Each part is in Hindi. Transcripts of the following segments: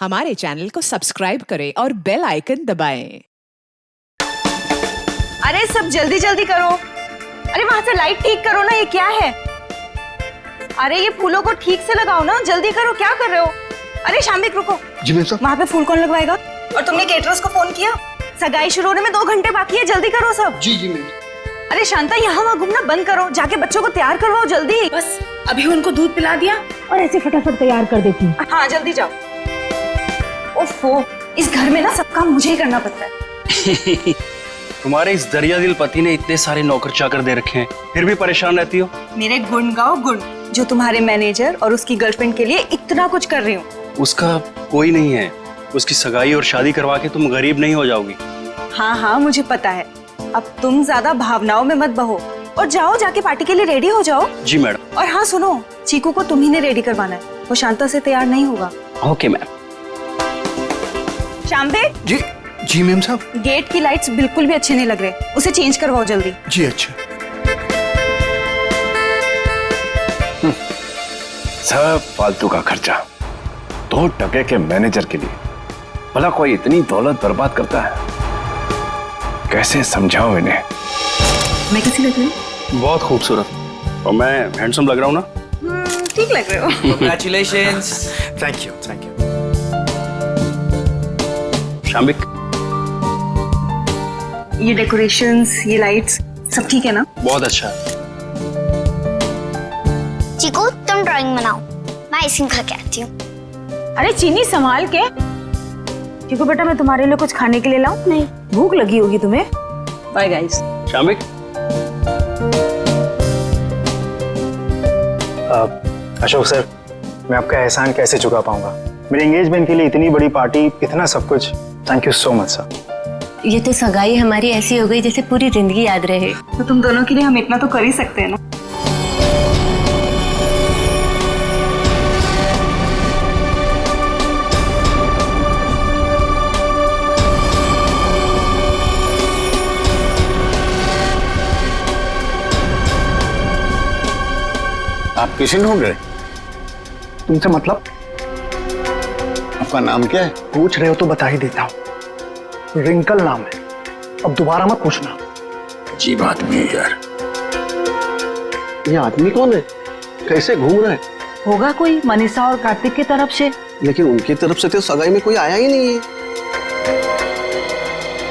हमारे चैनल को सब्सक्राइब करें और बेल आइकन दबाएं। अरे सब जल्दी जल्दी करो। अरे वहां से लाइट ठीक करो ना, ये क्या है? अरे ये फूलों को ठीक से लगाओ ना, जल्दी करो, क्या कर रहे हो? अरे शाम्बिक रुको। जी मैम साहब। वहां पे फूल कौन लगवाएगा? और तुमने केटरर्स को फोन किया? सगाई शुरू होने में 2 घंटे बाकी है, जल्दी करो सब। जी जी मैम। अरे शांता, यहाँ वहाँ घूमना बंद करो, जाके बच्चों को तैयार करवाओ जल्दी। बस अभी उनको दूध पिला दिया और ऐसे फटाफट तैयार कर देती हूँ। हाँ जल्दी जाओ। ओफो, इस घर में ना सब काम मुझे ही करना पड़ता है। तुम्हारे इस दरिया दिल पति ने इतने सारे नौकर चाकर दे रखे हैं, फिर भी परेशान रहती हो। मेरे गुण गाओ गुण, जो तुम्हारे मैनेजर और उसकी गर्लफ्रेंड के लिए इतना कुछ कर रही हूँ। उसका कोई नहीं है, उसकी सगाई और शादी करवा के तुम गरीब नहीं हो जाओगी। हाँ हाँ मुझे पता है, अब तुम ज्यादा भावनाओं में मत बहो और जाओ, जाके पार्टी के लिए रेडी हो जाओ। जी मैडम। और हाँ सुनो, चीकू को तुम्ही ने रेडी करवाना है, वो शांता से तैयार नहीं होगा। Okay ma'am. शाम्बिक। जी जी मैम साहब। गेट की लाइट्स बिल्कुल भी अच्छे नहीं लग रहे, उसे चेंज करवाओ जल्दी। जी अच्छा। सब फालतू का खर्चा 2 टके के मैनेजर के लिए। भला कोई इतनी दौलत बर्बाद करता है? कैसे समझाऊं इन्हें? मैं कैसी लग रही हूँ? बहुत खूबसूरत। और मैं हैंडसम लग रहा हूँ ना? ठीक लग रहे हो। Congratulations. Thank you thank you. Shambik, ये डेकोरेशंस, ये लाइट्स सब ठीक है ना? बहुत अच्छा। चीकू तुम ड्राइंग बनाओ, मैं आइसक्रीम खा के आती हूँ। अरे चीनी संभाल के। चीकू बेटा, मैं तुम्हारे लिए कुछ खाने के लिए लाऊं? नहीं, भूख लगी होगी तुम्हें। Bye guys. Shambik, Ashok sir, मैं आपका एहसान कैसे चुका पाऊंगा? मेरे एंगेजमेंट के लिए इतनी बड़ी पार्टी, इतना सब कुछ। Thank you so much sir. ये तो सगाई हमारी ऐसी हो गई जैसे पूरी जिंदगी याद रहे। तो तुम दोनों के लिए हम इतना तो कर ही सकते हैं ना। आप किशन हो गए? तुमसे मतलब? आपका नाम क्या है? पूछ रहे हो तो बता ही देता हूँ, रिंकल नाम है। अब दोबारा मत पूछना। अजीब आदमी है यार। ये आदमी कौन है? कैसे घूम रहा है? होगा कोई मनीषा और कार्तिक की तरफ से। लेकिन उनकी तरफ से तो सगाई में कोई आया ही नहीं है।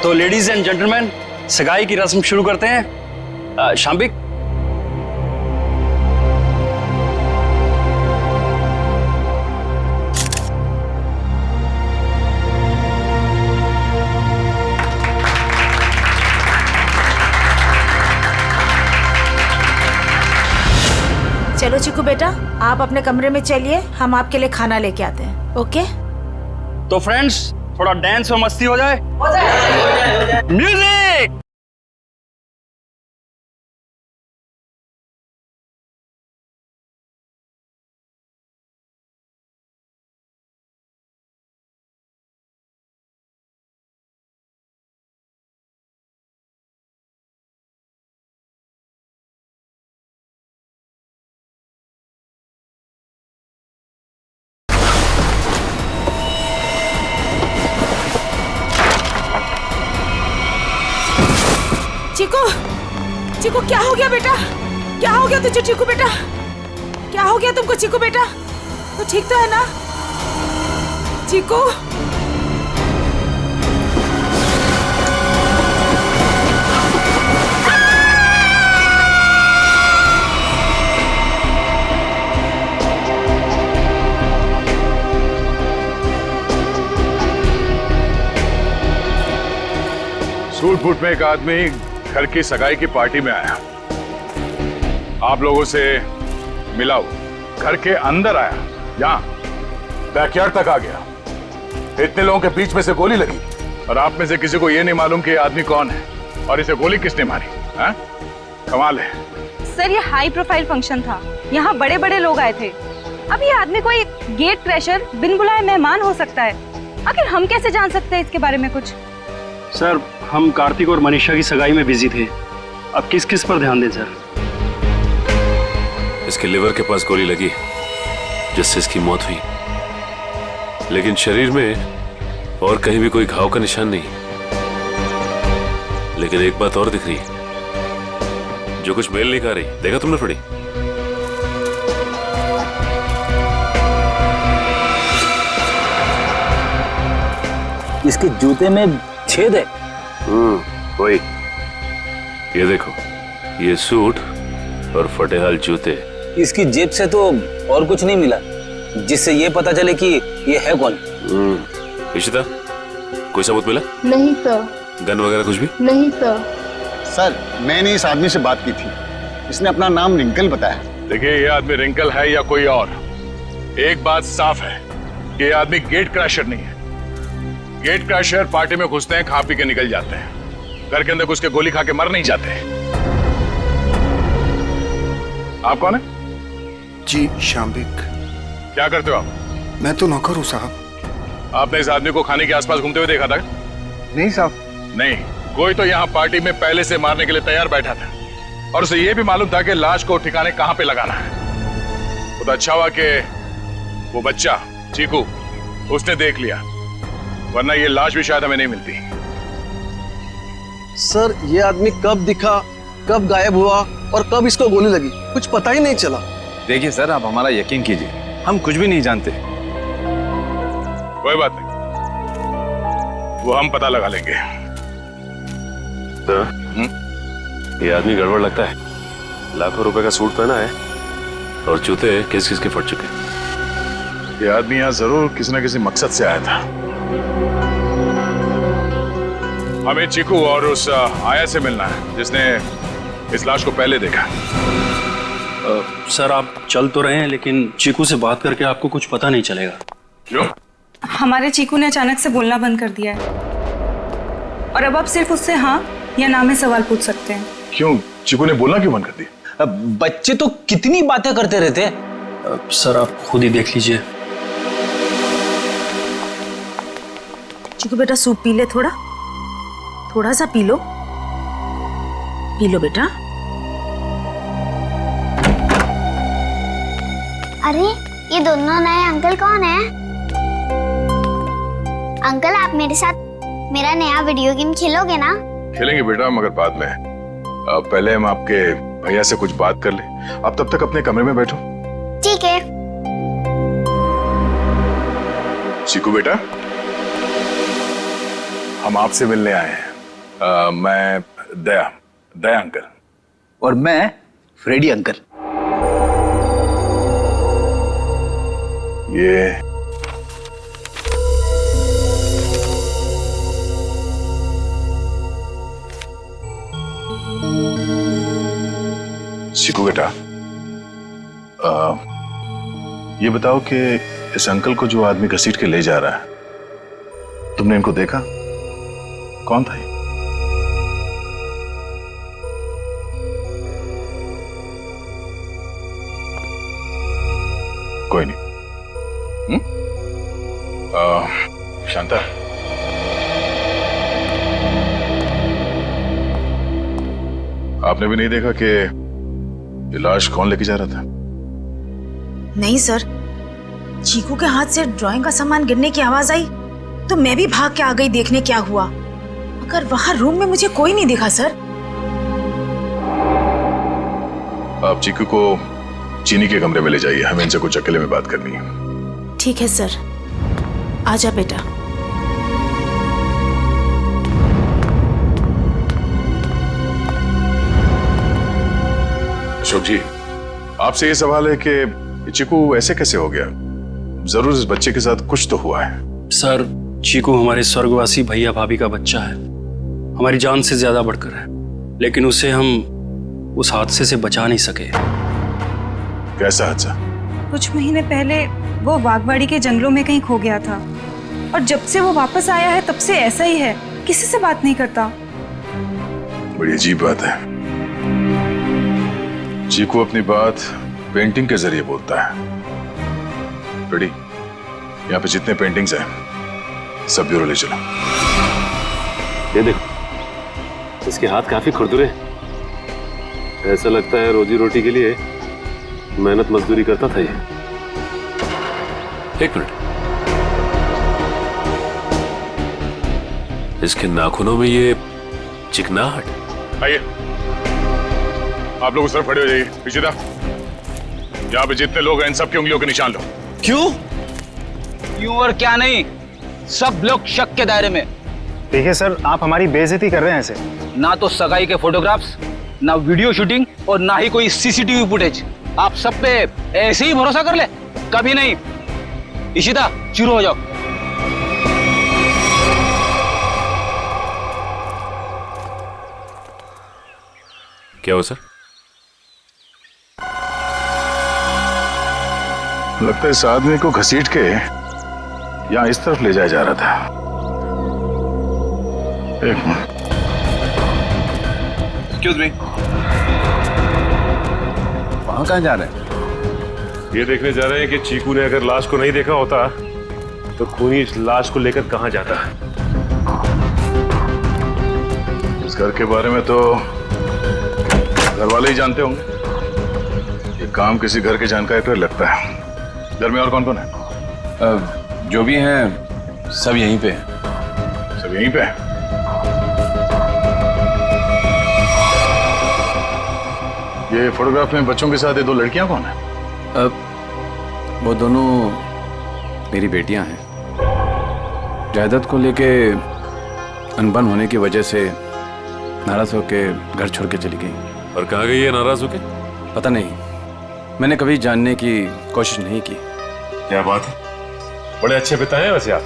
तो लेडीज एंड जेंटलमैन, सगाई की रस्म शुरू करते हैं। शाम्बिक, चलो चीकू बेटा, आप अपने कमरे में चलिए, हम आपके लिए खाना लेके आते हैं। ओके? तो फ्रेंड्स, थोड़ा डांस और मस्ती हो जाए। म्यूजिक। चीकू, चीकू क्या हो गया बेटा? क्या हो गया तुझे चीकू बेटा? क्या हो गया तुमको चीकू बेटा? तो ठीक तो है ना चीकू? सूट बूट में एक आदमी घर की सगाई की पार्टी में आया, आप लोगों से मिला, घर के अंदर आया, यहाँ बैकयार्ड तक आ गया। इतने लोगों के बीच में से गोली लगी और आप में से किसी को यह नहीं मालूम कि ये आदमी कौन है और इसे गोली किसने मारी। हाँ? कमाल है। सर ये हाई प्रोफाइल फंक्शन था, यहाँ बड़े बड़े लोग आए थे। अब ये आदमी कोई गेट क्रैशर, बिन बुलाए मेहमान हो सकता है। आखिर हम कैसे जान सकते हैं इसके बारे में कुछ? सर, हम कार्तिक और मनीषा की सगाई में बिजी थे, अब किस किस पर ध्यान दें सर? इसके लिवर के पास गोली लगी जिससे इसकी मौत हुई। लेकिन शरीर में और कहीं भी कोई घाव का निशान नहीं। लेकिन एक बात और दिख रही है जो कुछ मेल नहीं खा रही। देखा तुमने फड़ी? इसके जूते में छेद है। वही। ये देखो, ये सूट और फटेहाल जूते। इसकी जेब से तो और कुछ नहीं मिला जिससे ये पता चले कि ये है कौन। इशिता, कोई सबूत मिला? नहीं सर। गन वगैरह कुछ भी? नहीं सर। सर, मैंने इस आदमी से बात की थी। इसने अपना नाम रिंकल बताया। देखिए, ये आदमी रिंकल है या कोई और, एक बात साफ है कि ये आदमी गेट क्रैशर नहीं है। गेट क्रैशर पार्टी में घुसते हैं, खा पी के निकल जाते हैं, घर के अंदर घुस के गोली खा के मर नहीं जाते। आप कौन है? जी, शाम्बिक। क्या करते हो आप? मैं तो नौकर हूँ साहब। आपने इस आदमी को खाने के आसपास घूमते हुए देखा था? नहीं साहब। नहीं, कोई तो यहाँ पार्टी में पहले से मारने के लिए तैयार बैठा था और उसे यह भी मालूम था कि लाश को ठिकाने कहां पे लगाना है। तो अच्छा हुआ कि वो बच्चा चीकू उसने देख लिया, वरना ये लाश भी शायद हमें नहीं मिलती। सर, ये आदमी कब दिखा, कब गायब हुआ और कब इसको गोली लगी, कुछ पता ही नहीं चला। देखिए सर, आप हमारा यकीन कीजिए, हम कुछ भी नहीं जानते। कोई बात नहीं, वो हम पता लगा लेंगे। तो, ये आदमी गड़बड़ लगता है। लाखों रुपए का सूट पहना है और जूते किस किस के फट चुके। ये आदमी यहाँ जरूर किसी न किसी मकसद से आया था। हमें चीकू और उस आया से मिलना है जिसने इस लाश को पहले देखा। सर, आप चल तो रहे हैं लेकिन चीकू से बात करके आपको कुछ पता नहीं चलेगा। क्यों? हमारे चीकू ने अचानक से बोलना बंद कर दिया है और अब आप सिर्फ उससे हाँ या ना में सवाल पूछ सकते हैं। क्यों? चीकू ने बोलना क्यों बंद कर दिया? बच्चे तो कितनी बातें करते रहते हैं। सर, आप खुद ही देख लीजिए। चीकू बेटा, सूप पी ले, थोड़ा थोड़ा सा पी लो, पी लो बेटा। अरे, ये दोनों नए अंकल कौन है? अंकल, आप मेरे साथ मेरा नया वीडियो गेम खेलोगे ना? खेलेंगे बेटा, मगर बाद में। पहले हम आपके भैया से कुछ बात कर ले। आप तब तक अपने कमरे में बैठो। ठीक है। चीकू बेटा, हम आपसे मिलने आए हैं। मैं दया अंकल। और मैं फ्रेडी अंकल। ये चीकू बेटा, ये बताओ कि इस अंकल को जो आदमी घसीट के ले जा रहा है, तुमने इनको देखा? कौन था ये? कोई नहीं। शांता, आपने भी नहीं देखा कि ये लाश कौन लेके जा रहा था? नहीं सर, चीकू के हाथ से ड्राइंग का सामान गिरने की आवाज आई तो मैं भी भाग के आ गई देखने क्या हुआ, मगर वहां रूम में मुझे कोई नहीं दिखा सर। आप चीकू को चीनी के कमरे में ले जाइए, हमें इनसे कुछ अकेले में बात करनी है। ठीक है सर, आजा बेटा। अशोक जी, आपसे ये सवाल है कि चीकू ऐसे कैसे हो गया? जरूर इस बच्चे के साथ कुछ तो हुआ है। सर, चीकू हमारे स्वर्गवासी भैया भाभी का बच्चा है, हमारी जान से ज्यादा बढ़कर है, लेकिन उसे हम उस हादसे से बचा नहीं सके। कैसा हादसा? कुछ महीने पहले वो बागवाड़ी के जंगलों में कहीं खो गया था और जब से वो वापस आया है तब से ऐसा ही है, किसी से बात नहीं करता। बड़ी अजीब बात है। चीकू अपनी बात पेंटिंग के जरिए बोलता है। रेडी, यहाँ पे जितने पेंटिंग्स हैं सब ब्यूरो ले चलो। ये देखो, इसके हाथ काफी खुरदुरे, ऐसा लगता है रोजी रोटी के लिए मेहनत मजदूरी करता था ये। एक मिनट, इसके नाखूनों में ये चिकनाहट। आइए, आप लोग उस तरफ खड़े हो जाइए। इशिता, यहाँ पे जितने लोग हैं इन सबकी उंगलियों के निशान लो। क्यों? क्यों और क्या नहीं, सब लोग शक के दायरे में। देखिए सर, आप हमारी बेइज्जती कर रहे हैं ऐसे। ना तो सगाई के फोटोग्राफ्स, ना वीडियो शूटिंग और ना ही कोई सीसीटीवी फुटेज। आप सब पे ऐसे ही भरोसा कर ले? कभी नहीं। इशिता, शुरू हो जाओ। क्या हो सर? लगता है इस आदमी को घसीट के यहाँ इस तरफ ले जाया जा रहा था। एक मिनट। एक्सक्यूज मी, वहां कहाँ जा रहे हैं? ये देखने जा रहे हैं कि चीकू ने अगर लाश को नहीं देखा होता तो खूनी इस लाश को लेकर कहां जाता। इस घर के बारे में तो घर वाले ही जानते होंगे। ये काम किसी घर के जानकारी पर लगता है। घर में और कौन कौन है? जो भी हैं सब यहीं पे हैं। सब यहीं पे हैं? ये फोटोग्राफ में बच्चों के साथ ये दो लड़कियां कौन है? वो दोनों मेरी बेटियां हैं। जायदाद को लेके अनबन होने की वजह से नाराज होके घर छोड़ के चली गई। और कहाँ गई है नाराज होके? पता नहीं, मैंने कभी जानने की कोशिश नहीं की। क्या बात है, बड़े अच्छे पिता हैं वैसे आप।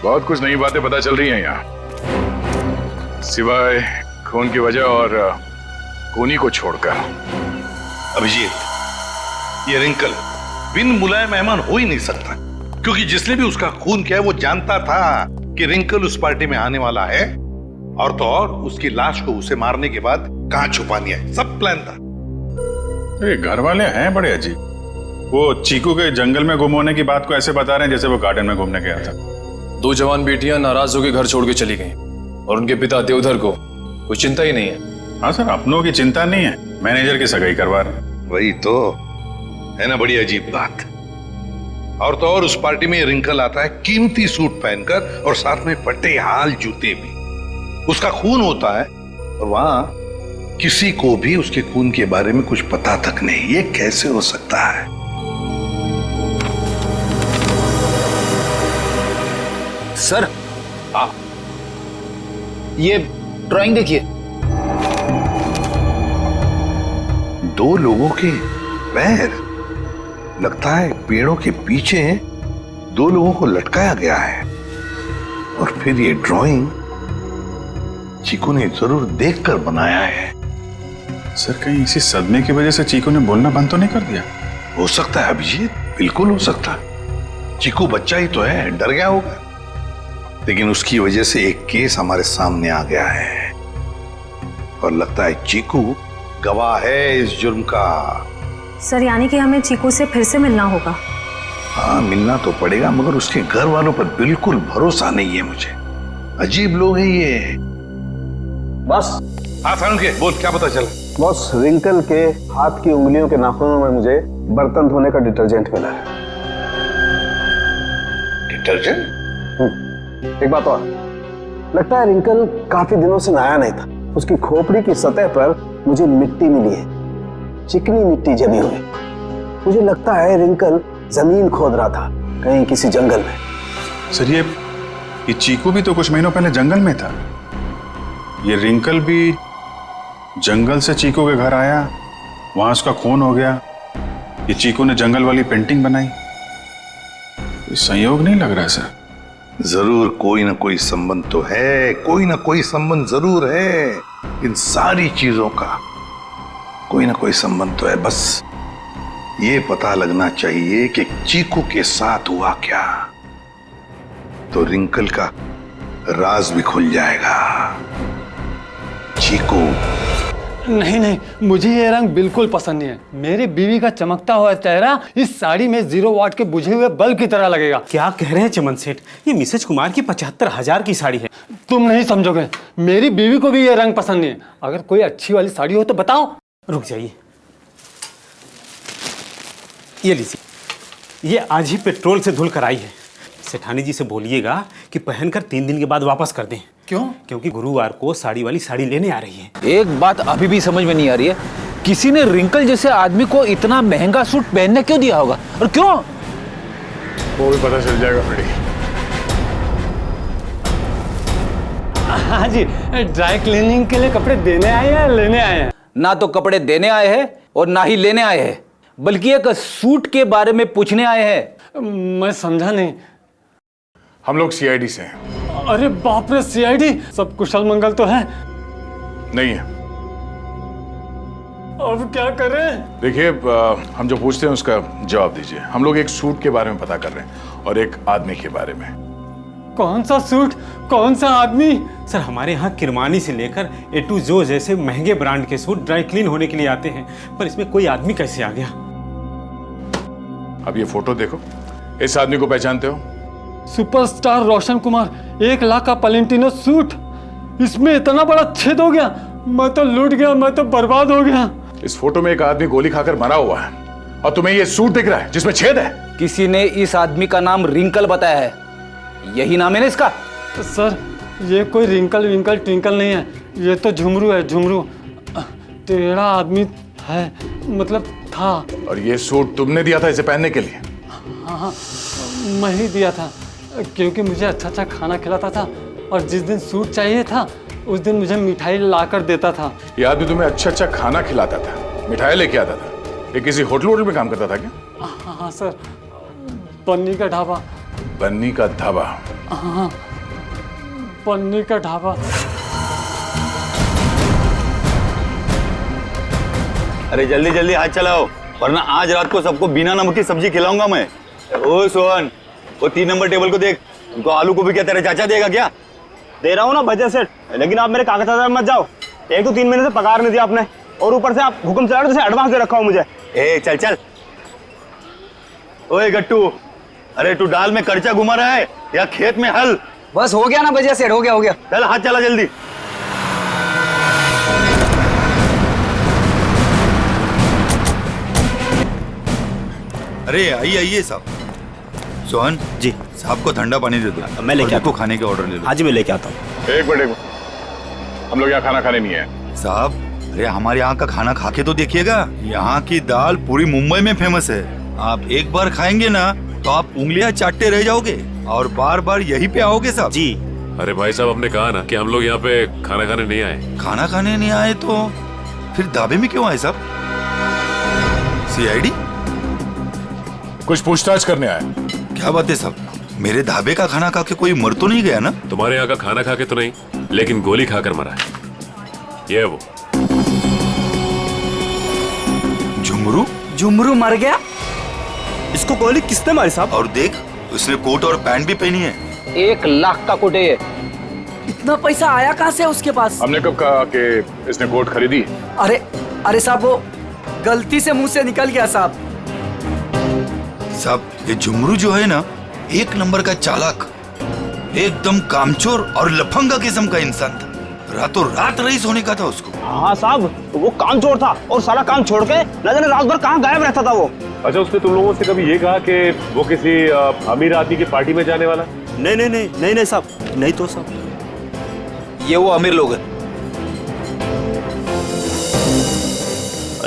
बहुत कुछ नई बातें पता चल रही हैं यहाँ, सिवाय खून की वजह और खूनी को छोड़कर। अभिजीत, ये रिंकल बिन बुलाए मेहमान हो ही नहीं सकता, क्योंकि जिसने भी उसका खून किया है वो जानता था कि रिंकल उस पार्टी में आने वाला है, और तो और उसकी लाश को उसे मारने के बाद कहां छुपानी है, सब प्लान था। ये घर वाले हैं बड़े अजीब। वो चीकू के जंगल में गुम होने की बात को ऐसे बता रहे हैं जैसे वो गार्डन में घूमने गया था। दो जवान बेटियां नाराज होकर घर छोड़ के चली गईं और उनके पिता देवधर को कोई चिंता ही नहीं है। हाँ सर, अपनों की चिंता नहीं है, मैनेजर की सगाई करवा रहे। वही तो है ना, बड़ी अजीब बात। और तो और उस पार्टी में रिंकल आता है कीमती सूट पहनकर और साथ में फटे हाल जूते भी। उसका खून होता है और वहां किसी को भी उसके खून के बारे में कुछ पता तक नहीं। ये कैसे हो सकता है? सर, ये ड्राइंग देखिए। दो लोगों के पैर, लगता है पेड़ों के पीछे दो लोगों को लटकाया गया है। और फिर ये ड्राइंग चीकू ने जरूर देखकर बनाया है। सर, कहीं इसी सदमे की वजह से चीकू ने बोलना बंद तो नहीं कर दिया? हो सकता है अभिजीत, बिल्कुल हो सकता है। चीकू बच्चा ही तो है, डर गया होगा। लेकिन उसकी वजह से एक केस हमारे सामने आ गया है और लगता है चीकू गवाह है इस जुर्म का। सर, यानी कि हमें चीकू से फिर से मिलना होगा? हाँ, मिलना तो पड़ेगा, मगर उसके घर वालों पर बिल्कुल भरोसा नहीं है मुझे। अजीब लोग हैं ये। बस। हाँ सारुण के बोल, क्या पता चला? बॉस, रिंकल के हाथ की उंगलियों के नाखूनों में मुझे बर्तन धोने का डिटर्जेंट मिला है। डिटर्जेंट? एक बात और, लगता है रिंकल काफी दिनों से नहाया नहीं था। उसकी खोपड़ी की सतह पर मुझे मिट्टी मिली है, चिकनी मिट्टी जमी हुई। मुझे लगता है रिंकल जमीन खोद रहा था कहीं किसी जंगल में। सर, ये चीकू भी तो कुछ महीनों पहले जंगल में था। ये रिंकल भी जंगल से चीकू के घर आया, वहां उसका खून हो गया। ये चीकू ने जंगल वाली पेंटिंग बनाई। ये संयोग नहीं लग रहा सर। जरूर कोई ना कोई संबंध तो है, कोई ना कोई संबंध जरूर है। इन सारी चीजों का कोई ना कोई संबंध तो है। बस ये पता लगना चाहिए कि चीकू के साथ हुआ क्या, तो रिंकल का राज भी खुल जाएगा। चीकू। नहीं नहीं, मुझे ये रंग बिल्कुल पसंद नहीं है। मेरी बीवी का चमकता हुआ चेहरा इस साड़ी में 0 वाट के बुझे हुए बल्ब की तरह लगेगा। क्या कह रहे हैं चमन सेठ, ये मिसेज कुमार की 75,000 की साड़ी है। तुम नहीं समझोगे, मेरी बीवी को भी ये रंग पसंद नहीं है। अगर कोई अच्छी वाली साड़ी हो तो बताओ। रुक जाइए, ये लीजिए, ये आज ही पेट्रोल से धुल कर आई है। सेठानी जी से बोलिएगा कि पहनकर 3 दिन के बाद वापस कर दें। क्यों? क्योंकि गुरुवार को साड़ी वाली साड़ी लेने आ रही है। एक बात अभी भी समझ में नहीं आ रही है, किसी ने रिंकल जैसे आदमी को इतना महंगा सूट पहनने क्यों दिया होगा और क्यों? वो भी पता चल जाएगा फ्रेडी। हाँ जी, ड्राई क्लीनिंग के लिए कपड़े देने आए हैं या लेने आए हैं? ना तो कपड़े देने आए हैं और ना ही लेने आए हैं, बल्कि एक सूट के बारे में पूछने आए हैं। मैं समझा नहीं। हम लोग सीआईडी से हैं। अरे बाप रे, सीआईडी? सब कुशल मंगल तो है? नहीं है। अब क्या करें? देखिए, हम जो पूछते हैं उसका जवाब दीजिए। हम लोग एक सूट के बारे में पता कर रहे हैं और एक आदमी के बारे में। कौन सा सूट, कौन सा आदमी? सर, हमारे यहाँ किरमानी से लेकर ए टू जो जैसे महंगे ब्रांड के सूट ड्राई क्लीन होने के लिए आते हैं, पर इसमें कोई आदमी कैसे आ गया? अब ये फोटो देखो, इस आदमी को पहचानते हो? सुपरस्टार रोशन कुमार, 1 लाख का पलेंटिनो सूट, इसमें इतना बड़ा छेद हो गया। मैं तो लूट गया, मैं तो बर्बाद हो गया। इस फोटो में एक आदमी गोली खाकर मरा हुआ है और तुम्हें ये सूट दिख रहा है जिसमें छेद है। किसी ने इस आदमी का नाम रिंकल बताया है, यही नाम है ना इसका? सर, ये कोई रिंकल विंकल ट्विंकल नहीं है, ये तो झुमरू है, झुमरू। टेढ़ा आदमी है, मतलब था। और ये सूट तुमने दिया था इसे पहनने के लिए? हाँ, मैं ही दिया था, क्योंकि मुझे अच्छा अच्छा खाना खिलाता था और जिस दिन सूट चाहिए था उस दिन मुझे मिठाई लाकर देता था। ये आदमी तुम्हें अच्छा अच्छा खाना खिलाता था, मिठाई लेके आता था। ये किसी होटल में काम करता था क्या? हाँ सर, बन्नी का ढाबा। बन्नी का ढाबा? हाँ, बन्नी का ढाबा। अरे जल्दी जल्दी हाथ चलाओ, वरना आज रात को सबको बिना नमक की सब्जी खिलाऊंगा मैं। ओ सोहन, वो 3 नंबर टेबल को देख, उनको आलू को भी क्या तेरा चाचा देगा क्या? दे रहा हूँ ना बजट सेट, लेकिन आप मेरे कागजात में मत जाओ। एक तो 3 महीने से पगार नहीं दिया आपने, और ऊपर से आप हुक्म चला रहे हो, एडवांस दे रखा हो मुझे। ए चल चल। ओए गट्टू, अरे तू डाल में कर्चा घुमा रहा है या खेत में हल? बस हो गया ना बजट सेट, हो गया हो गया। चल हाथ चला जल्दी। अरे आइए आइए साहब। सोहन जी, साहब को ठंडा पानी दे दो। मैं लेके आता हूं। खाने के ऑर्डर ले लो। हाँ जी, मैं लेके आता हूँ। एक मिनट, हम लोग यहाँ खाना खाने नहीं है साहब। अरे हमारे यहाँ का खाना खा के तो देखिएगा, यहाँ की दाल पूरी मुंबई में फेमस है। आप एक बार खाएंगे ना तो आप उंगलियां चाटते रह जाओगे और बार बार यहीं पे आओगे साहब जी। अरे भाई साहब, हमने कहा ना कि हम लोग यहाँ पे खाना खाने नहीं आए। खाना खाने नहीं आए तो फिर ढाबे में क्यों आए साहब? सीआईडी? कुछ पूछताछ करने आए। क्या बात है साहब, मेरे ढाबे का खाना खा के कोई मर तो नहीं गया ना? तुम्हारे यहाँ का खाना खा के तो नहीं, लेकिन गोली खाकर मरा है। ये वो झुमरू? झुमरू मर गया? इसको गोली किसने मारी साहब? और देख, उसने कोट और पैंट भी पहनी है। 1 लाख का कोट है ये। इतना पैसा आया कहाँ से उसके पास? हमने कब कहा कि इसने कोट खरीदी? अरे साहब, वो गलती से मुंह से निकल गया साहब। साहब, ये झुमरू जो है ना, 1 नंबर का चालाक, एकदम कामचोर और लफंगा किस्म का इंसान था। रातों रात रईस होने का था उसको। हाँ साहब, वो कामचोर था और सारा काम छोड़ के न जाने रात भर कहाँ गायब रहता था वो। अच्छा, उसने तुम लोगों से कभी ये कहा कि वो किसी अमीर आदमी की पार्टी में जाने वाला? नहीं साहब, नहीं तो साहब, ये वो अमीर लोग हैं।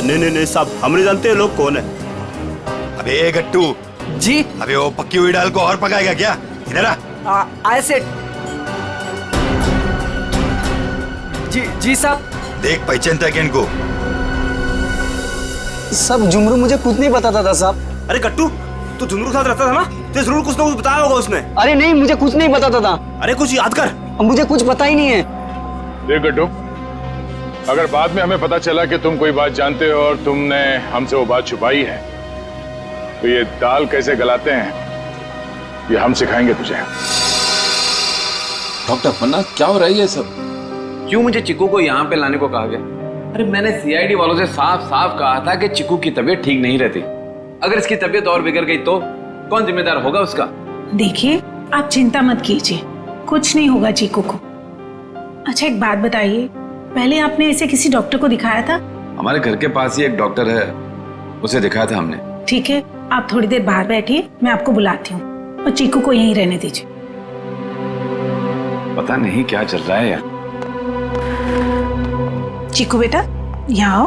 नहीं साहब, हम नहीं जानते लोग कौन है। अबे गट्टू जी। अबे वो पक्की हुई दाल को और पकाएगा क्या? इधर आ। आए सेठ जी साहब। देख, पहचानता है इनको? सब झुमरू मुझे कुछ नहीं बताता था साहब। अरे गट्टू, तू झुमरू के साथ रहता था ना, तो जरूर कुछ ना कुछ बताया होगा उसने। अरे नहीं, मुझे कुछ नहीं बताता था। अरे कुछ याद कर। मुझे कुछ पता ही नहीं है। देख गट्टू, अगर बाद में हमें पता चला कि तुम कोई बात जानते हो और तुमने हमसे वो बात छुपाई है, तो ये दाल कैसे गलाते हैं ये हम सिखाएंगे तुझे। डॉक्टर पन्ना, क्या हो रहा है ये सब? क्यों मुझे चिकू को यहाँ पे लाने को कहा गया? अरे मैंने सीआईडी वालों से साफ साफ कहा था कि चिकू की तबीयत ठीक नहीं रहती। अगर इसकी तबीयत और बिगड़ गई तो कौन जिम्मेदार होगा उसका? देखिए, आप चिंता मत कीजिए, कुछ नहीं होगा चीकू को। अच्छा, एक बात बताइए, पहले आपने ऐसे किसी डॉक्टर को दिखाया था? हमारे घर के पास ही एक डॉक्टर है, उसे दिखाया था हमने। ठीक है, आप थोड़ी देर बाहर बैठिए, मैं आपको बुलाती हूँ, और चीकू को यहीं रहने दीजिए। पता नहीं क्या चल रहा है यार। चीकू बेटा, यहाँ आओ।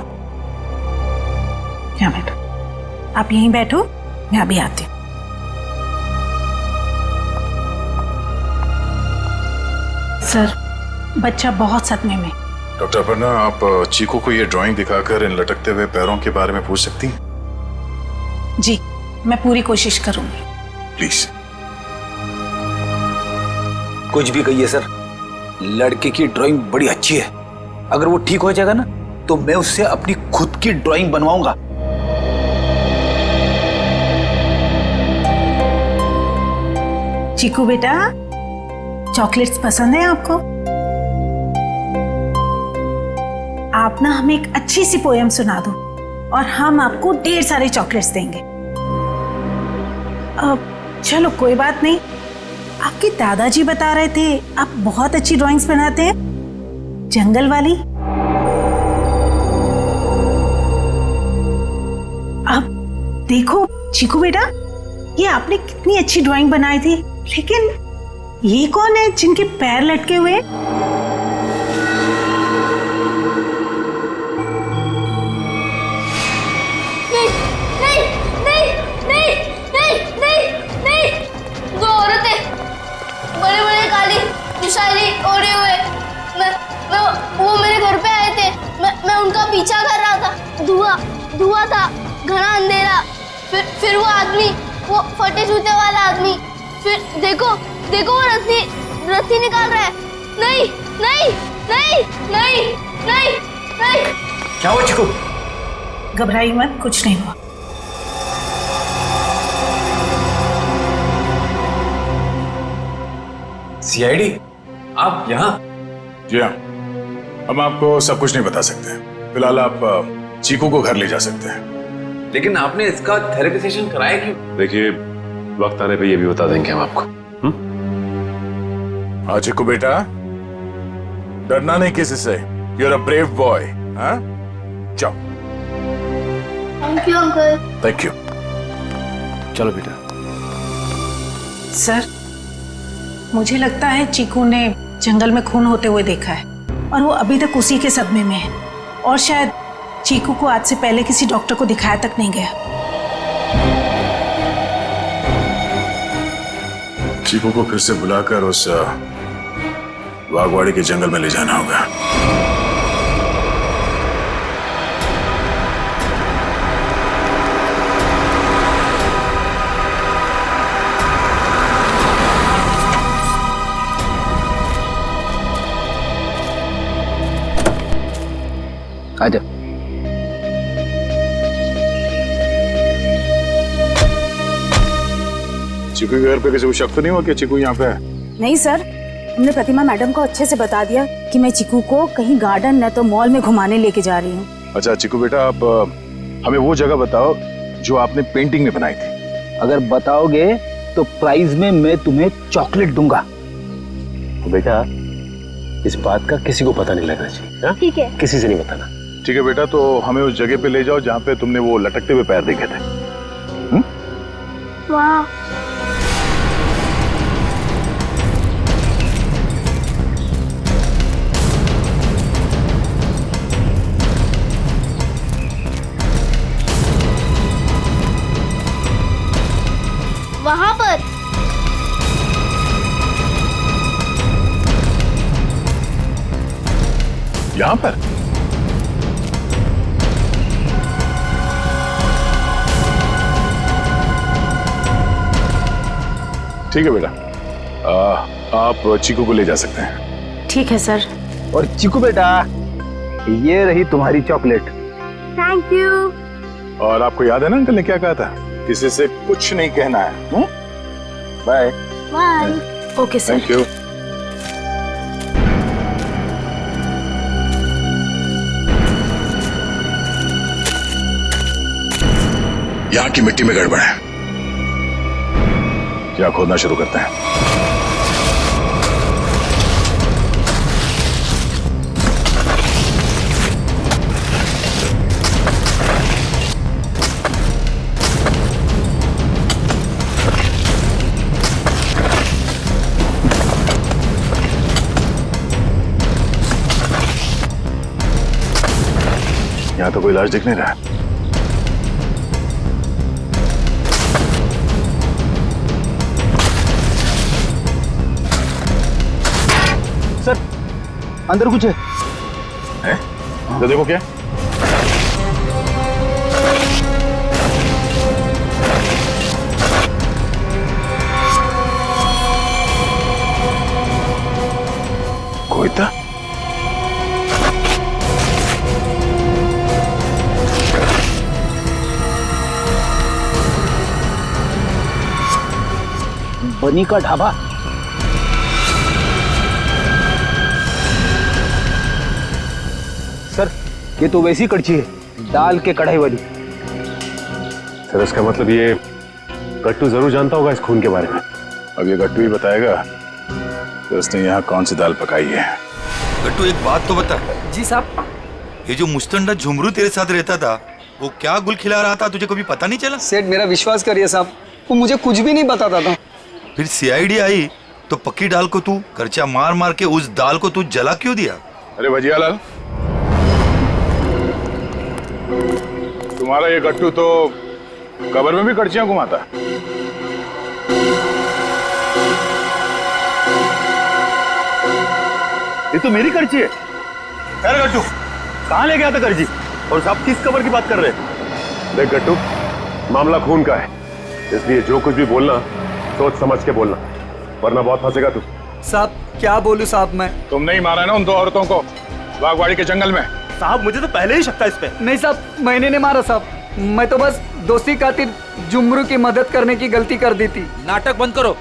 यहाँ बैठो। आप यहीं बैठो, मैं अभी आती हूँ। सर, बच्चा बहुत सदमे में। डॉक्टर अपर्णा, आप चीकू को ये ड्राइंग दिखाकर इन लटकते हुए पैरों के बारे में पूछ सकती हैं? जी, मैं पूरी कोशिश करूंगी। प्लीज। कुछ भी कहिए सर, लड़के की ड्राइंग बड़ी अच्छी है। अगर वो ठीक हो जाएगा ना तो मैं उससे अपनी खुद की ड्राइंग बनवाऊंगा। चीकू बेटा, चॉकलेट्स पसंद है आपको? आप ना हमें एक अच्छी सी पोएम सुना दो और हम आपको ढेर सारे चॉकलेट्स देंगे। चलो कोई बात नहीं, आपके दादाजी बता रहे थे आप बहुत अच्छी ड्राइंग्स बनाते हैं, जंगल वाली। अब देखो चीकू बेटा, ये आपने कितनी अच्छी ड्राइंग बनाई थी, लेकिन ये कौन है जिनके पैर लटके हुए? नहीं नहीं नहीं नहीं नहीं नहीं नहीं, वो औरतें बड़े बड़े काली विशाली ओढ़े हुए, वो मेरे घर पे आए थे। मैं उनका पीछा कर रहा था। धुआं था, घना अंधेरा। फिर वो आदमी, वो फटे जूते वाला आदमी। फिर देखो वो रस्सी निकाल रहा है। नहीं नहीं नहीं नहीं नहीं नहीं। क्या हुआ चिकू? घबराई मत, कुछ नहीं हुआ। सीआईडी, आप यहाँ? जी हाँ, हम आपको सब कुछ नहीं बता सकते। फिलहाल आप चीकू को घर ले जा सकते हैं। लेकिन आपने इसका थेरेपी सेशन कराया क्यों? देखिए, वक्त आने पे ये भी बता देंगे हम आपको। हाँ चिकू बेटा, डरना नहीं किसी से। You are a brave boy. हाँ, जाओ। Thank you uncle. Thank you. चलो बेटा। सर, मुझे लगता है चीकू ने जंगल में खून होते हुए देखा है और वो अभी तक उसी के सदमे में है, और शायद चीकू को आज से पहले किसी डॉक्टर को दिखाया तक नहीं गया। चीकू को फिर से बुलाकर उस वाघवाड़ी के जंगल में ले जाना होगा। आजा। चीकू के घर पे किसी को शक तो नहीं हुआ कि चीकू यहाँ पे है? नहीं सर, हमने प्रतिमा मैडम को अच्छे से बता दिया कि मैं चिकू को कहीं गार्डन न तो मॉल में घुमाने लेके जा रही हूँ। अच्छा चिकू बेटा, आप हमें वो जगह बताओ जो आपने पेंटिंग में बनाई थी। अगर बताओगे तो प्राइज में मैं तुम्हें चॉकलेट दूंगा। तो बेटा, इस बात का किसी को पता नहीं लगना चाहिए। ठीक है। किसी से नहीं बताना। ठीक है बेटा, तो हमें उस जगह पे ले जाओ जहाँ पे तुमने वो लटकते हुए पैर देखे थे। वाह, वहां पर। यहाँ पर? ठीक है बेटा, आप चीकू को ले जा सकते हैं। ठीक है सर। और चिकू बेटा, ये रही तुम्हारी चॉकलेट। Thank you. और आपको याद है ना अंकल ने क्या कहा था? किसी से कुछ नहीं कहना है। Bye. Bye. Okay sir. Thank you. यहाँ की मिट्टी में गड़बड़ है, क्या खोदना शुरू करते हैं। यहाँ तो कोई लाश दिख नहीं रहा। सर अंदर कुछ है? तो देखो क्या। कोई था? बनी का ढाबा। सर ये तो वैसी कड़छी है, दाल के कढ़ाई वाली। सर इसका मतलब ये गट्टू जरूर जानता होगा इस खून के बारे में। अब ये गट्टू ही बताएगा कि उसने यहाँ कौन सी दाल पकाई है। गट्टू एक बात तो बता। जी साहब। ये जो मुस्तंडा झुमरू तेरे साथ रहता था वो क्या गुल खिला रहा था, तुझे कभी पता नहीं चला? सेठ मेरा विश्वास करिए साहब, वो मुझे कुछ भी नहीं बताता था। फिर सीआईडी आई तो पक्की दाल को तू खर्चा मार मार के उस दाल को तू जला क्यों दिया? अरे भजियालाल, तुम्हारा ये गट्टू तो कब्र में भी कड़छियां घुमाता। ये तो मेरी कड़छी है। अरे गट्टू कहाँ ले गया था कड़छी? और साहब किस कब्र की बात कर रहे हैं? देख गट्टू, मामला खून का है, इसलिए जो कुछ भी बोलना सोच समझ के बोलना, वरना बहुत फंसेगा तू। साहब क्या बोलूं साहब मैं? तुमने ही मारा ना उन दो औरतों को बागवाड़ी के जंगल में। साहब मुझे तो पहले ही शक था इस पे। नहीं साहब मैंने नहीं मारा साहब, मैं तो बस दोस्ती खातिर जुमरू की मदद करने की गलती कर दी थी। नाटक बंद करो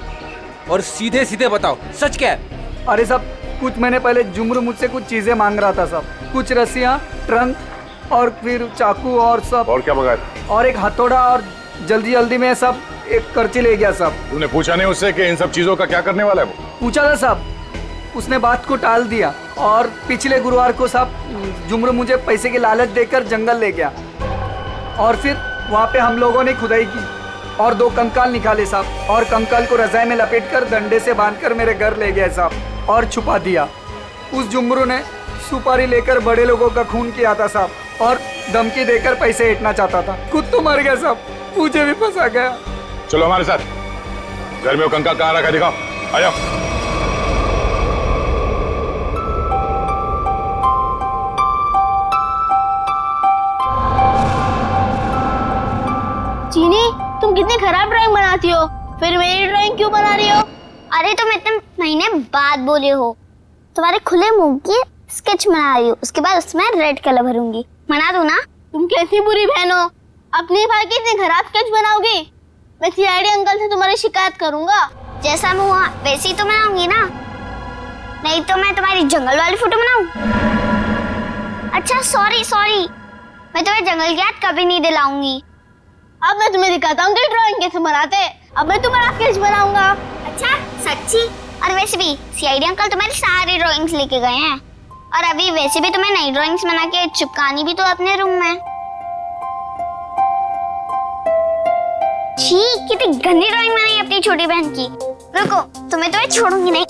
और सीधे सीधे बताओ सच क्या है? अरे साहब कुछ महीने पहले जुमरू मुझसे कुछ चीजें मांग रहा था साहब, कुछ रस्सियाँ, ट्रंक और फिर चाकू और सब। और क्या मंगाया था? और एक हथौड़ा और जल्दी जल्दी में सब एक करची ले गया साहब। तूने पूछा नहीं उससे कि इन सब चीजों का क्या करने वाला है वो? पूछा था साहब, उसने बात को टाल दिया और पिछले गुरुवार को साहब जुमरू मुझे पैसे की लालच देकर जंगल ले गया और फिर वहाँ पे हम लोगों ने खुदाई की और 2 कंकाल निकाले साहब, और कंकाल को रजाई में लपेटकर डंडे से बांधकर मेरे घर ले गए साहब और छुपा दिया। उस जुमरू ने सुपारी लेकर बड़े लोगों का खून किया था साहब और धमकी देकर पैसे ऐंठना चाहता था। खुद तो मर गया साहब, मुझे भी फंसा गया। चलो हमारे साथ, घर में वो कंकाल कहाँ रखा दिखाओ, आ जाओ। चीनी तुम कितनी खराब ड्राइंग बनाती हो, फिर मेरी ड्राइंग क्यों बना रही हो? अरे तुम इतने महीने बाद बोले हो, तुम्हारे खुले मुंह की स्केच बना रही हो, उसके बाद उसमें रेड कलर भरूंगी, मना दो ना। तुम कैसी बुरी बहन हो, अपने भाई की इतनी खराब स्केच बनाओगी? मैं सीआईडी अंकल से तुम्हारी शिकायत करूंगा। जैसा मुंह हुआ वैसी तो बनाऊंगी ना, नहीं तो मैं तुम्हारी जंगल वाली फोटो बनाऊं? अच्छा सॉरी, मैं तुम्हें जंगल की याद कभी नहीं दिलाऊंगी। अब मैं तुम्हें दिखाता हूँ कि ड्राइंग कैसे बनाते हैं। अब मैं तुम्हारा स्केच बनाऊंगा। अच्छा सच्ची? और वैसे भी सीआईडी अंकल तुम्हारी सारी ड्राइंग्स लेके गए हैं, और अभी वैसे भी तुम्हें नई ड्राइंग्स बना के चिपकानी भी तो अपने रूम में। छी कितनी गंदी ड्राइंग बनाई अपनी छोटी बहन की। रुको तुम्हें तो मैं छोड़ूंगी नहीं।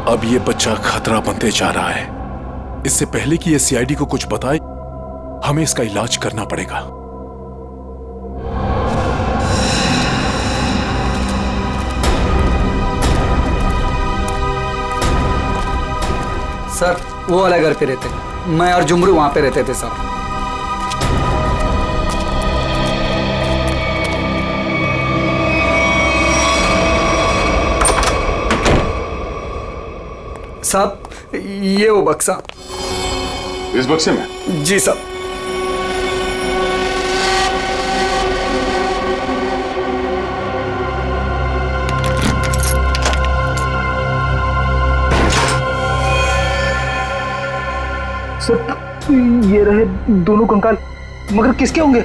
अब ये बच्चा खतरा बनते जा रहा है, इससे पहले कि ये सीआईडी को कुछ बताए हमें इसका इलाज करना पड़ेगा। सर वो वाला घर पे रहते, मैं और जुमरू वहां पे रहते थे साहब। साहब ये वो बक्सा। इस बक्से में? जी साहब। ये रहे दोनों कंकाल, मगर किसके होंगे?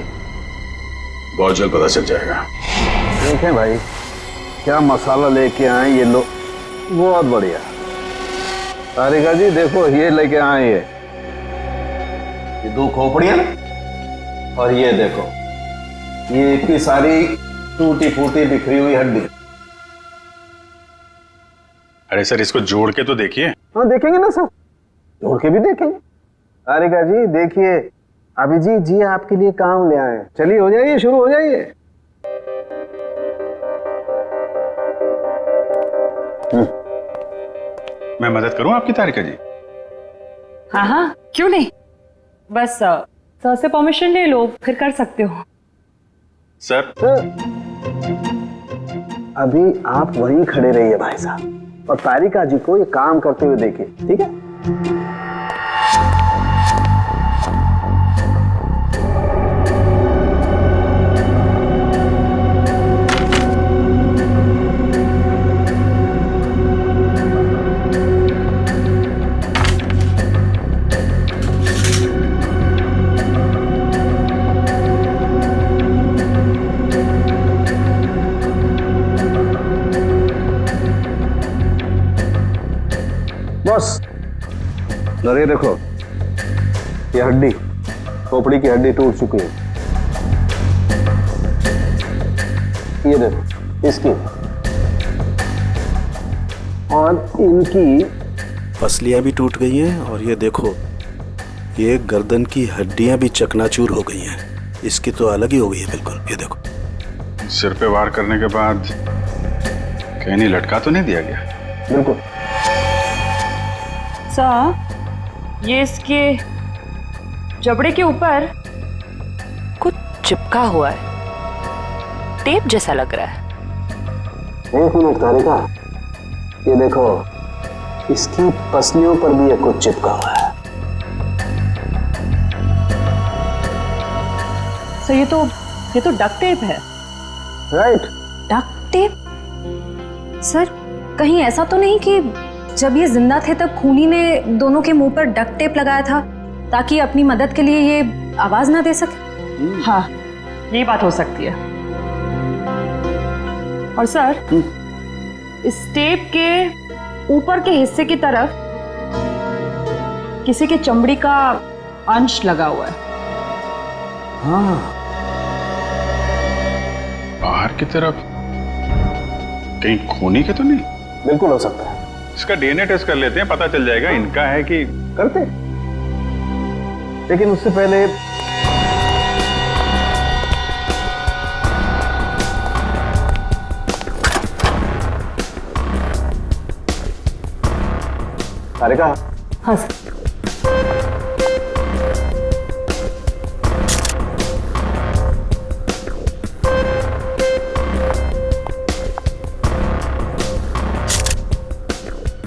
बहुत जल्द पता चल जाएगा। देखें भाई क्या मसाला लेके आए ये लोग, बहुत बढ़िया। तारिका जी देखो ये लेके आए ये 2 खोपड़ियां, और ये देखो ये इतनी सारी टूटी फूटी बिखरी हुई हड्डी। अरे सर इसको जोड़ के तो देखिए। हाँ देखेंगे ना सर, जोड़ के भी देखेंगे। तारिका जी देखिए अभिजीत जी आपके लिए काम ले आए। चलिए हो जाइए, शुरू हो जाइए। मैं मदद करूं आपकी तारिका जी? हाँ हाँ, क्यों नहीं, बस सर से परमिशन ले लो, फिर कर सकते हो। सर अभी आप वहीं खड़े रहिए भाई साहब, और तारिका जी को ये काम करते हुए देखिए, ठीक है? बस नरे देखो, ये हड्डी, खोपड़ी की हड्डी टूट चुकी है। ये देखो इसकी, और इनकी पसलियां भी टूट गई हैं, और ये देखो ये गर्दन की हड्डियां भी चकनाचूर हो गई हैं। इसकी तो अलग ही हो गई है बिल्कुल। ये देखो सिर पे वार करने के बाद कहीं नहीं लटका तो नहीं दिया गया? बिल्कुल। सर, ये इसके जबड़े के ऊपर कुछ चिपका हुआ है, टेप जैसा लग रहा है। एक मिनट तारिका, ये देखो इसकी पसलियों पर भी ये कुछ चिपका हुआ है। सर ये तो डक्ट टेप है। Right, duct tape? सर कहीं ऐसा तो नहीं कि जब ये जिंदा थे तब खूनी ने दोनों के मुंह पर डक्ट टेप लगाया था ताकि अपनी मदद के लिए ये आवाज ना दे सके? हाँ, ये बात हो सकती है। और सर, इस टेप के ऊपर के हिस्से की तरफ किसी के चमड़ी का अंश लगा हुआ है। हाँ, बाहर की तरफ कहीं खूनी के तो नहीं? बिल्कुल हो सकता है। इसका डीएनए टेस्ट कर लेते हैं, पता चल जाएगा इनका है कि। करते, लेकिन उससे पहले तारिका। हाँ सर।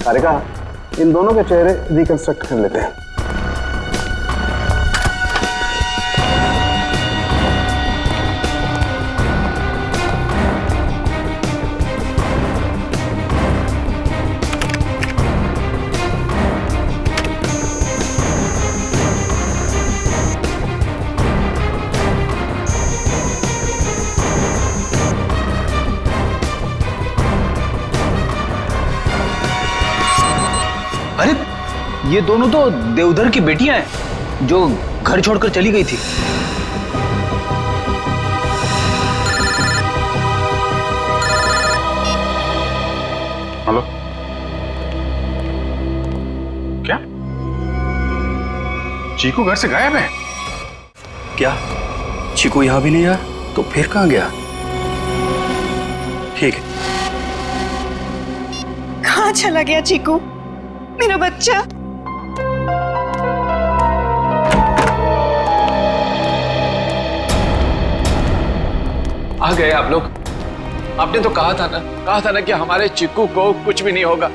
तारिका, इन दोनों के चेहरे रिकंस्ट्रक्ट कर लेते हैं। अरे ये दोनों तो देवधर की बेटियां हैं जो घर छोड़कर चली गई थी। हेलो, क्या चीकू घर से गायब है? क्या चीकू यहां भी नहीं आया? तो फिर कहां गया? ठीक है। कहाँ चला गया चीकू, मेरा बच्चा? आ गए आप लोग। आपने तो कहा था ना कि हमारे चिक्कू को कुछ भी नहीं होगा।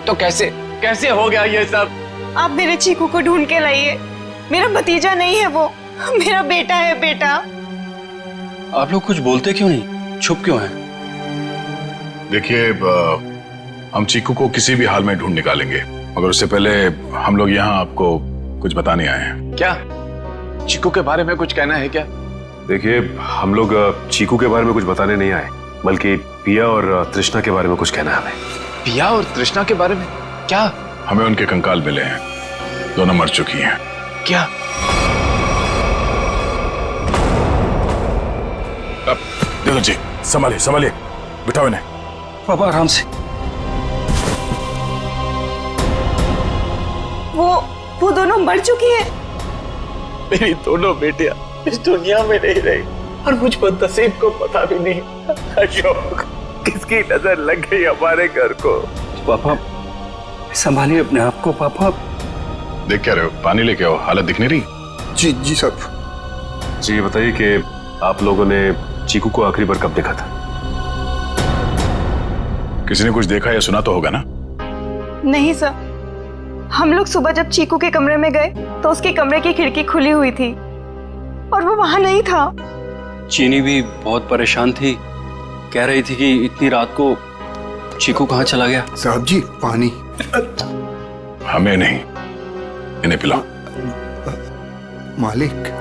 तो कैसे हो गया ये सब? आप मेरे चीकू को ढूंढ के लाइए। मेरा भतीजा नहीं है वो, मेरा बेटा है। बेटा, आप लोग कुछ बोलते क्यों नहीं, चुप क्यों हैं? देखिए, हम चीकू को किसी भी हाल में ढूंढ निकालेंगे, मगर उससे पहले हम लोग यहाँ आपको कुछ बताने आए हैं। क्या चिक्कू के बारे में कुछ कहना है क्या? देखिए, हम लोग चीकू के बारे में कुछ बताने नहीं आए, बल्कि पिया और तृष्णा के बारे में कुछ कहना है हमें। पिया और तृष्णा के बारे में? क्या? हमें उनके कंकाल मिले हैं, दोनों मर चुकी हैं। क्या? अब देखो जी, संभालिए, बिठाओ इन्हें। पापा आराम से। वो दोनों मर चुकी है। मेरी दोनों बेटियां इस दुनिया में नहीं रही और मुझ बदनसीब को पता भी नहीं। अशोक, किसकी नजर लग गई हमारे घर को? पापा संभालिए अपने आप को। पापा देख क्या रहे हो? पानी लेके आओ, हालत दिख नहीं रही। जी जी साहब। जी ये बताइए कि आप लोगों ने चीकू को आखिरी बार कब देखा था? किसी ने कुछ देखा या सुना तो होगा ना? नहीं सर, हम लोग सुबह जब चीकू के कमरे में गए तो उसके कमरे की खिड़की खुली हुई थी और वो वहां नहीं था। चीनी भी बहुत परेशान थी, कह रही थी कि इतनी रात को चीकू कहाँ चला गया। साहब जी पानी। हमें नहीं, इन्हें पिलाओ। मालिक।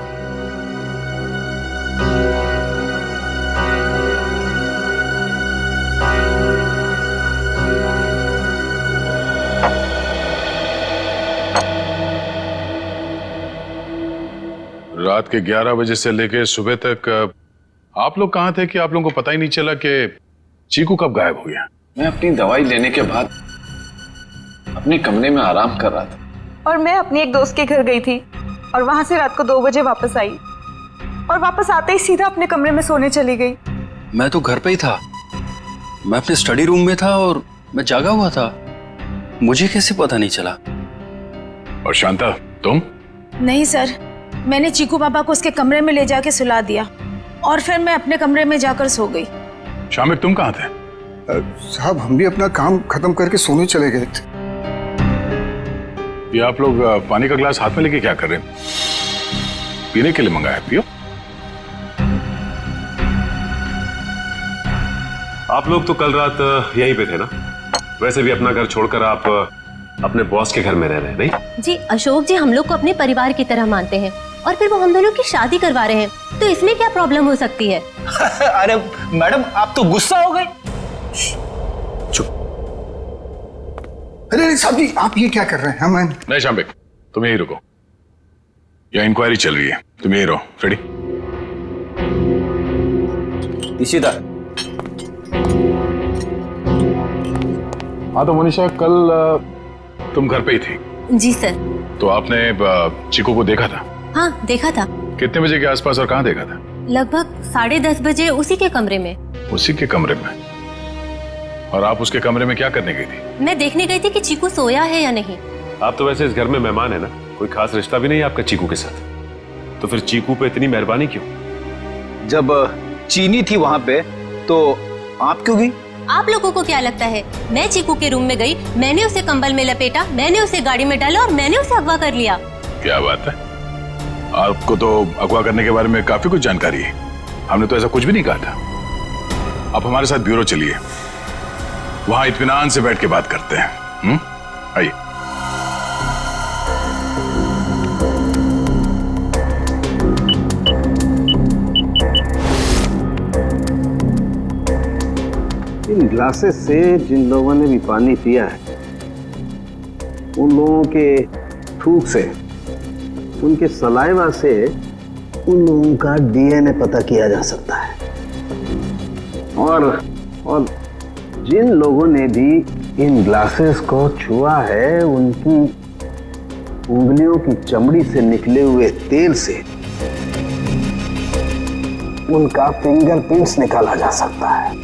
रात के 11 बजे से लेके सुबह तक आप लोग कहाँ थे कि आप लोगों को पता ही नहीं चला कि चीकू कब गायब हो गया? मैं अपनी दवाई लेने के बाद अपने कमरे में आराम कर रहा था और मैं अपनी एक दोस्त के घर गई थी और वहां से रात को 2 बजे वापस आई और वापस आते ही सीधा अपने कमरे में सोने चली गई। मैं तो घर पे ही था, मैं अपने स्टडी रूम में था और मैं जागा हुआ था, मुझे कैसे पता नहीं चला? और शांता तुम? नहीं सर, मैंने चीकू पापा को उसके कमरे में ले जाके सुला दिया और फिर मैं अपने कमरे में जाकर सो गई। शामिक तुम कहाँ थे? साहब हम भी अपना काम खत्म करके सोने चले गए थे। ये आप लोग पानी का गिलास हाथ में लेके क्या कर रहे हैं? पीने के लिए मंगाया, पियो। आप लोग तो कल रात यहीं पे थे ना? वैसे भी अपना घर छोड़कर आप अपने बॉस के घर में रह रहे हैं, नहीं? जी अशोक जी हम लोग को अपने परिवार की तरह मानते हैं और फिर वो हम दोनों की शादी करवा रहे हैं, तो इसमें क्या प्रॉब्लम हो सकती है? अरे मैडम आप तो गुस्सा हो गए। अरे साहब जी आप ये क्या कर रहे हैं? मैं नहीं शामिक, तुम यहीं रुको, यह इंक्वायरी चल रही है, तुम यहीं रहो। रेडी? इशिता। हाँ तो मनीषा कल तुम घर पे ही थी? जी सर। तो आपने चीकू को देखा था? हाँ देखा था। कितने बजे के आसपास और कहाँ देखा था? लगभग 10:30 बजे उसी के कमरे में। उसी के कमरे में? और आप उसके कमरे में क्या करने गई थी? मैं देखने गई थी कि चीकू सोया है या नहीं। आप तो वैसे इस घर में मेहमान है ना, कोई खास रिश्ता भी नहीं है आपका चीकू के साथ, तो फिर चीकू पे इतनी मेहरबानी क्यों? जब चीनी थी वहां पे तो आप क्यों गई? आप लोगों को क्या लगता है मैं चीकू के रूम में गई, मैंने उसे कंबल में लपेटा, मैंने उसे गाड़ी में डाला और मैंने उसे अगवा कर लिया? क्या बात है, आपको तो अगवा करने के बारे में काफी कुछ जानकारी है। हमने तो ऐसा कुछ भी नहीं कहा था। आप हमारे साथ ब्यूरो चलिए, वहां इत्मीनान से बैठ के बात करते हैं। आइए। इन ग्लासेस से जिन लोगों ने भी पानी पिया है उन लोगों के थूक से, उनके सलाइवा से उन लोगों का डीएनए पता किया जा सकता है। और जिन लोगों ने भी इन ग्लासेस को छुआ है उनकी उंगलियों की चमड़ी से निकले हुए तेल से उनका फिंगरप्रिंट्स निकाला जा सकता है।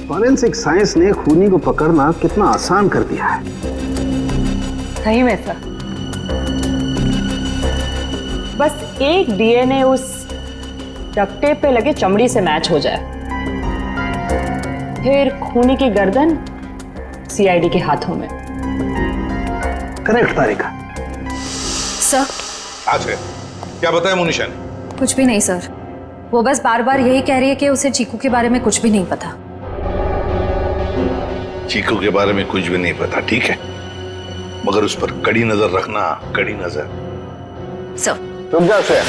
फॉरेंसिक साइंस ने खूनी को पकड़ना कितना आसान कर दिया है। सही में सर, बस एक डीएनए उस डक्ट टेप पे लगे चमड़ी से मैच हो जाए, फिर खूनी की गर्दन सीआईडी के हाथों में। करेक्ट तारिका। सर। आज है क्या बताया मुनीषा ने? कुछ भी नहीं सर, वो बस बार बार यही कह रही है कि उसे चीकू के बारे में कुछ भी नहीं पता। चीकू के बारे में कुछ भी नहीं पता, ठीक है, मगर उस पर कड़ी नजर रखना, कड़ी नजर। सर। रुक जा श्रेया।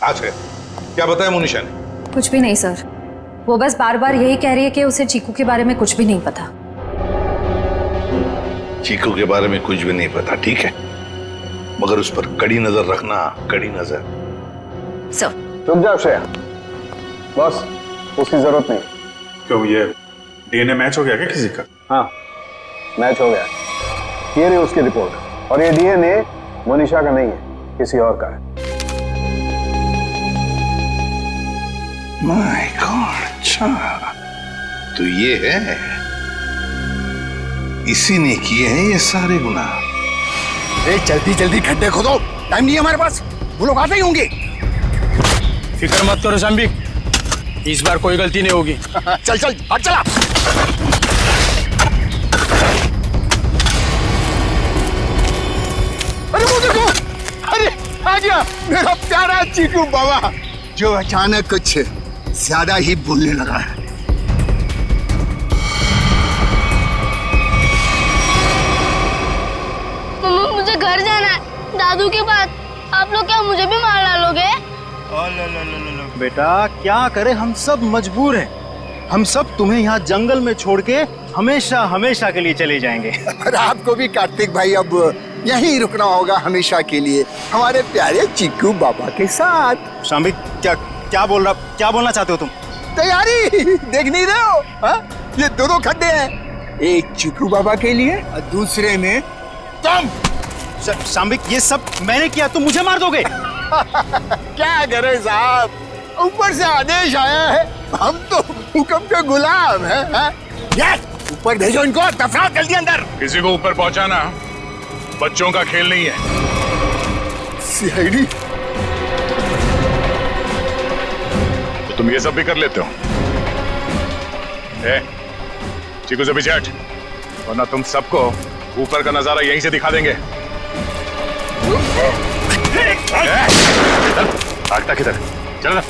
आज है क्या बताया मुनीषा ने? कुछ भी नहीं सर, वो बस बार बार यही कह रही है कि उसे चीकू के बारे में कुछ भी नहीं पता। चीकू के बारे में कुछ भी नहीं पता, ठीक है, मगर उस पर कड़ी नजर रखना, कड़ी नजर। सर। रुक जाओ श्रेया, बॉस उसकी जरूरत नहीं। क्यों, ये डीएनए मैच हो गया क्या किसी का? हाँ मैच हो गया, ये रही उसकी रिपोर्ट। और ये डीएनए मोनिशा का नहीं है, किसी और का है। माय गॉड, अच्छा तो ये है, इसी ने किए हैं ये सारे गुनाह। जल्दी जल्दी खड्डे खोदो, टाइम नहीं है हमारे पास, वो लोग आते ही होंगे। फिक्र मत करो शाम्बिक, इस बार कोई गलती नहीं होगी। चल चल हट चला। अरे वो देखो, अरे आ गया मेरा प्यारा चीकू बाबा, जो अचानक कुछ ज्यादा ही बोलने लगा है। मम्मा मुझे घर जाना है, दादू के पास। आप लोग क्या मुझे भी मार डालोगे? बेटा क्या करे, हम सब मजबूर हैं। हम सब तुम्हें यहाँ जंगल में छोड़ के हमेशा हमेशा के लिए चले जाएंगे। और आपको भी कार्तिक भाई अब यहीं रुकना होगा हमेशा के लिए, हमारे प्यारे चीकू बाबा के साथ। शाम्बिक क्या बोलना चाहते हो तुम? तैयारी देख नहीं रहे हो? हा? ये दोनों खड्डे हैं, एक चीकू बाबा के लिए और दूसरे में तुम। शाम्बिक ये सब मैंने किया, तुम मुझे मार दोगे? क्या करे साहब, ऊपर से आदेश आया है, हम तो हुक्म के गुलाम हैं। यस, ऊपर भेजो इनको, दफनाओ जल्दी अंदर। किसी को ऊपर पहुंचाना बच्चों का खेल नहीं है। सीआईडी, तो तुम ये सब भी कर लेते हो? चीकू से पीछे हट, वरना तुम सबको ऊपर का नजारा यहीं से दिखा देंगे। भागता किधर? चल।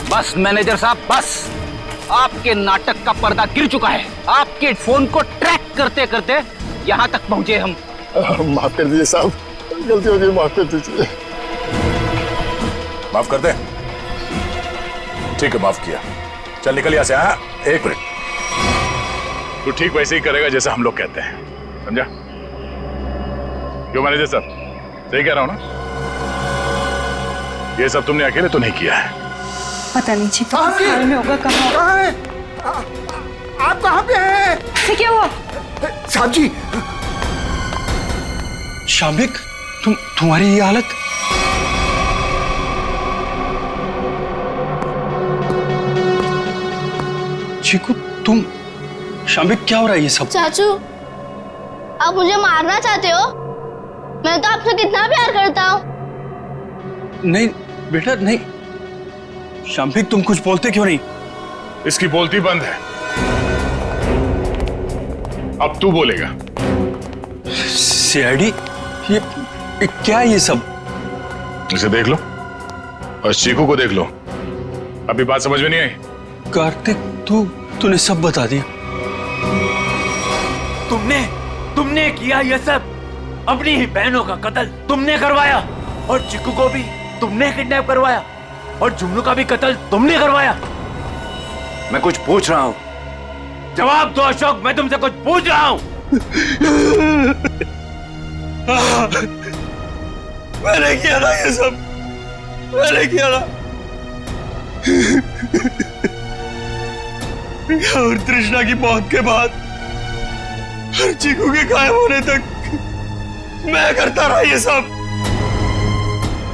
बस मैनेजर साहब, बस आपके नाटक का पर्दा गिर चुका है। आपके फोन को ट्रैक करते करते यहाँ तक पहुंचे हम। माफ कर दीजिए साहब, गलती हो गई, माफ कर दीजिए। माफ कर दे? ठीक है, माफ किया। चल निकल यहाँ से। हाँ, एक मिनट, तू ठीक वैसे ही करेगा जैसे हम लोग कहते हैं, समझा? क्यों मैनेजर साहब, सही कह रहा हूं ना? ये सब तुमने अकेले तो नहीं किया है। पता नहीं चीकू हाल में होगा। कहाँ है? आप कहाँ पे हैं? क्या हुआ? साहब जी। शाम्बिक, तुम्हारी ये हालत? चीकू तुम, शाम्बिक क्या हो रहा है ये सब? चाचू आप मुझे मारना चाहते हो? मैं तो आपसे कितना प्यार करता हूँ। नहीं बेटा नहीं। शाम्बिक तुम कुछ बोलते क्यों नहीं? इसकी बोलती बंद है, अब तू बोलेगा। सीआईडी, ये क्या है ये सब? इसे देख लो और चीकू को देख लो। अभी बात समझ में नहीं आई? कार्तिक तूने सब बता दिया। तुमने किया ये सब, अपनी ही बहनों का कत्ल तुमने करवाया, और चिक्कू को भी तुमने किडनैप करवाया, और जुमनू का भी कत्ल तुमने करवाया। मैं कुछ पूछ रहा हूं, जवाब दो अशोक, मैं तुमसे कुछ पूछ रहा हूं। मैंने किया ना ये सब, मैंने किया ना। और तृष्णा की मौत के बाद और चीकू के गायब होने तक मैं करता रहा ये सब।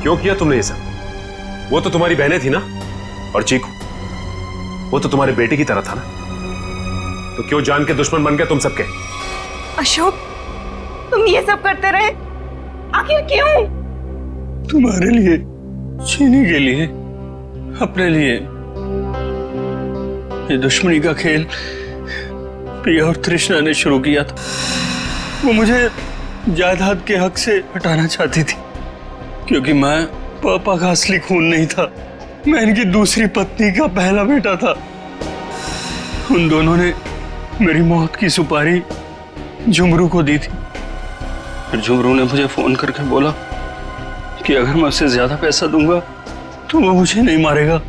क्यों किया तुमने ये सब? वो तो तुम्हारी बहनें थी ना, और चीकू वो तो तुम्हारे बेटे की तरह था ना, तो क्यों जान के दुश्मन बन गए तुम सबके? अशोक तुम ये सब करते रहे, आखिर क्यों? तुम्हारे लिए, चीनी के लिए, अपने लिए। ये दुश्मनी का खेल पिया और तृष्णा ने शुरू किया था। वो मुझे जायदाद के हक से हटाना चाहती थी, क्योंकि मैं पापा का असली खून नहीं था, मैं इनकी दूसरी पत्नी का पहला बेटा था। उन दोनों ने मेरी मौत की सुपारी झुमरू को दी थी। फिर झुमरू ने मुझे फोन करके बोला कि अगर मैं उसे ज्यादा पैसा दूंगा तो वो मुझे नहीं मारेगा।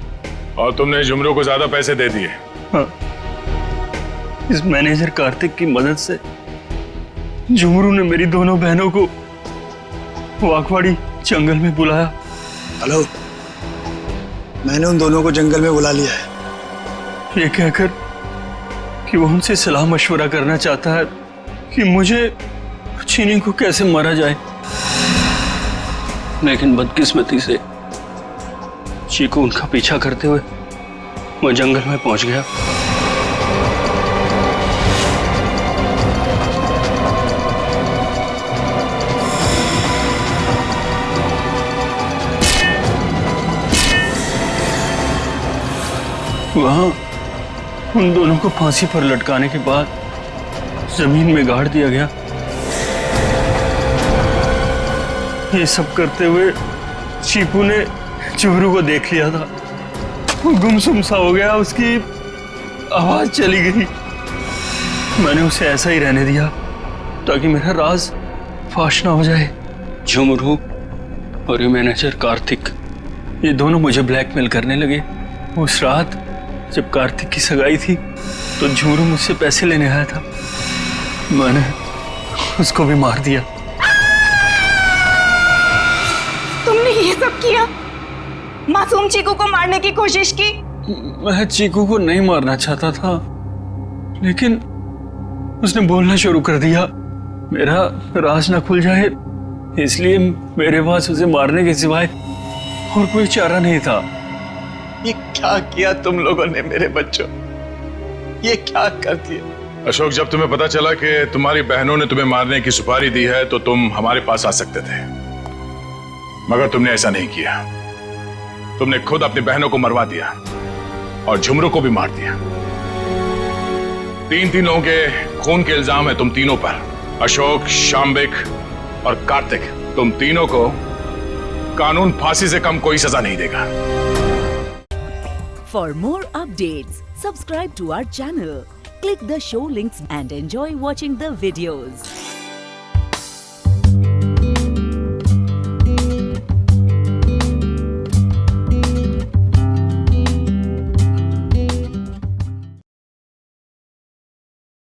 और तुमने झुमरू को ज्यादा पैसे दे दिए? हाँ, इस मैनेजर कार्तिक की मदद से झुमरू ने मेरी दोनों बहनों को वाकवाड़ी जंगल में बुलाया। हेलो, मैंने उन दोनों को जंगल में बुला लिया है, ये कहकर कि वो उनसे सलाह मशवरा करना चाहता है कि मुझे चीनी को कैसे मारा जाए, लेकिन बदकिस्मती से चीकू उनका पीछा करते हुए वो जंगल में पहुंच गया। वहां उन दोनों को फांसी पर लटकाने के बाद जमीन में गाड़ दिया गया। ये सब करते हुए चीकू ने जुमरू को देख लिया था। वो गुमसुम सा हो गया, उसकी आवाज चली गई। मैंने उसे ऐसा ही रहने दिया ताकि मेरा राज फाश ना हो जाए। जुमरू और ये मैनेजर कार्तिक, ये दोनों मुझे ब्लैकमेल करने लगे। उस रात जब कार्तिक की सगाई थी तो जुमरू मुझसे पैसे लेने आया था। मैंने उसको भी मार दिया। तुमने ये सब किया? मासूम चीकू को मारने की कोशिश की? मैं चीकू को नहीं मारना चाहता था, लेकिन उसने बोलना शुरू कर दिया। मेरा राज ना खुल जाए, इसलिए मेरे पास उसे मारने के सिवाय और कोई चारा नहीं था। ये क्या किया तुम लोगों ने मेरे बच्चों? ये क्या कर दिया? अशोक, जब तुम्हें पता चला कि तुम्हारी बहनों ने तुम्हें मारने की सुपारी दी है तो तुम हमारे पास आ सकते थे, मगर तुमने ऐसा नहीं किया। तुमने खुद अपनी बहनों को मरवा दिया और झुमरू को भी मार दिया। तीन लोगों के खून के इल्जाम है तुम तीनों पर। अशोक, शाम्बिक और कार्तिक, तुम तीनों को कानून फांसी से कम कोई सजा नहीं देगा। For more updates, subscribe to our channel, click the show links and enjoy watching the videos.